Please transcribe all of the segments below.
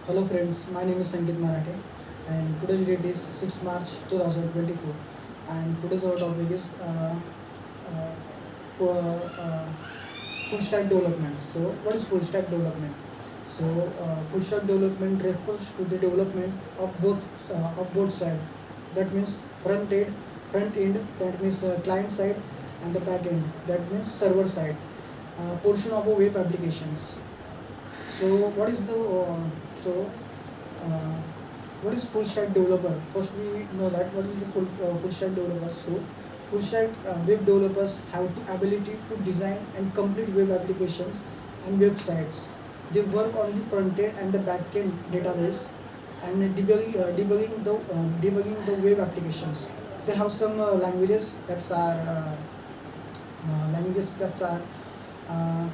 Hello friends, my name is Sangeet Marathe and today's date is 6 March 2024 and today's our topic is uh, for full stack development. So what is full stack development? So full stack development refers to the development of both sides. That means front end that means client side and the back end that means server side portion of a web applications. So so uh, what is full stack developer? First, we know that what is the full stack developer. So, full stack web developers have the ability to design and complete web applications and websites. They work on the front end and the back end database and debugging the web applications. They have some languages that are uh,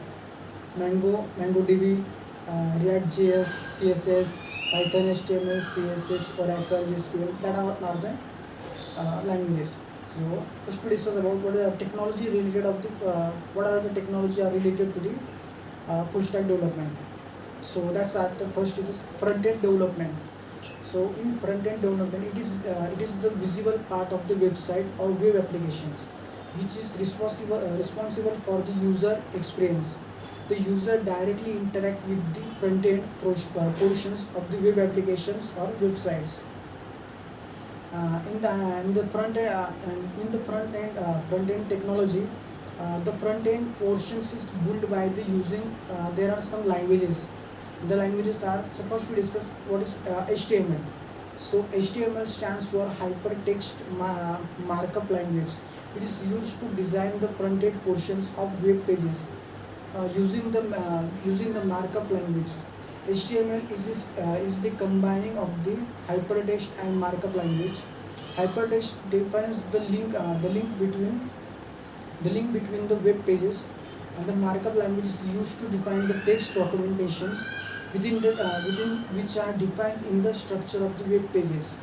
MongoDB, React.js, CSS, Python, HTML, CSS, Oracle, SQL. That are the languages. So first we discuss about what are the technology related of the what are the technology are related to the full stack development. So that's at the first it is front end development. So in front end development, it is the visible part of the website or web applications, which is responsible for the user experience. The user directly interact with the front end portions of the web applications or websites. In the front end technology, the front end portions is built by the using. There are some languages. The languages are, so first we discuss what is HTML. So HTML stands for hypertext markup language. It is used to design the front end portions of web pages using the markup language. HTML is the combining of the hypertext and markup language. Hypertext defines the link between the web pages, and the markup language is used to define the text documentations within which are defined in the structure of the web pages.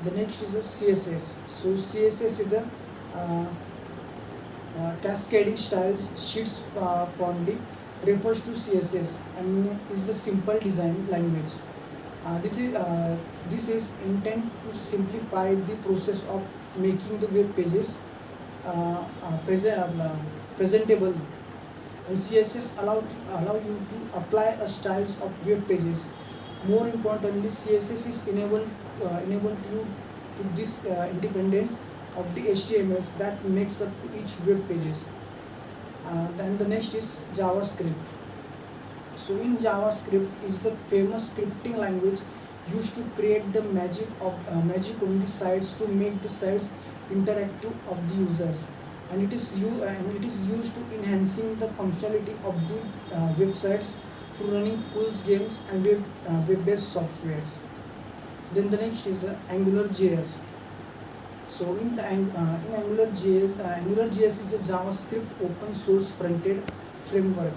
The next is a CSS. So CSS is the uh, cascading styles sheets fondly refers to CSS and is the simple design language. This is intent to simplify the process of making the web pages presentable. And CSS allow you to apply a styles of web pages. More importantly, CSS is enabled you to this independent of the HTMLs that makes up each web pages. Then the next is JavaScript. So in JavaScript is the famous scripting language used to create the magic on the sites to make the sites interactive of the users, and it is used to enhancing the functionality of the websites to running cool games and web-based softwares. Then the next is AngularJS. So in AngularJS is a JavaScript open source front-end framework,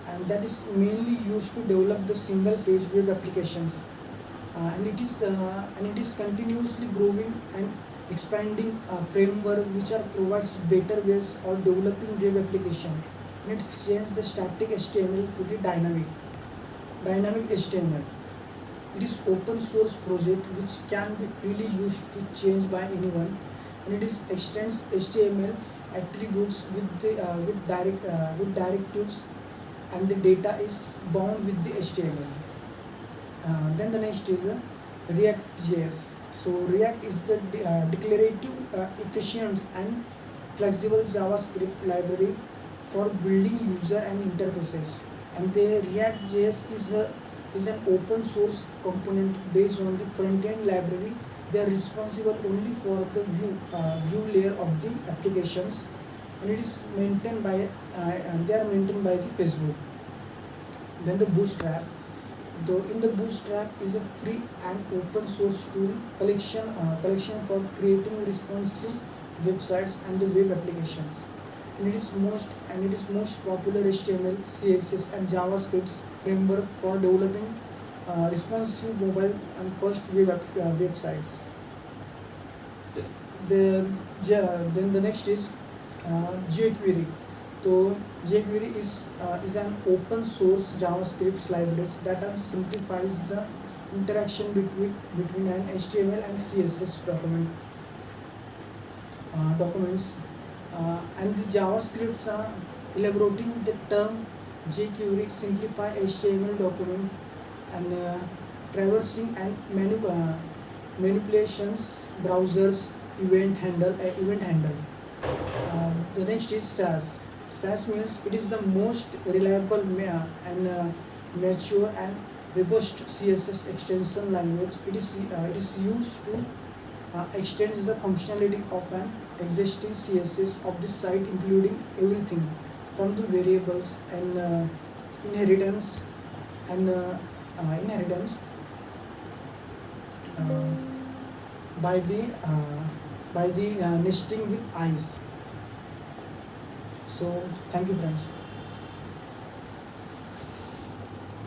and that is mainly used to develop the single page web applications. And it is continuously growing and expanding framework which are provides better ways of developing web application. And it's changed the static HTML to the dynamic HTML. It is open source project which can be freely used to change by anyone, and it is extends HTML attributes with directives, and the data is bound with the HTML. Then the next is React.js. So React is the declarative, efficient and flexible JavaScript library for building user and interfaces. And the React.js is an open source component based on the front end library. They are responsible only for the view layer of the applications, and it is maintained by they are maintained by the Facebook. Then the Bootstrap. Though in the Bootstrap is a free and open source tool collection for creating responsive websites and the web applications. And it is most popular HTML, CSS, and JavaScript framework for developing responsive mobile and first websites. The then the next is jQuery. So jQuery is an open source JavaScript library that simplifies the interaction between an HTML and CSS documents, and this JavaScript elaborating the term jQuery simplify HTML document and traversing and manipulations browsers event handle. The next is SAS. SAS means it is the most reliable and mature and robust CSS extension language. It is used to extends the functionality of an existing CSS of the site, including everything from the variables and inheritance and inheritance uh, by the nesting with eyes. So thank you, friends.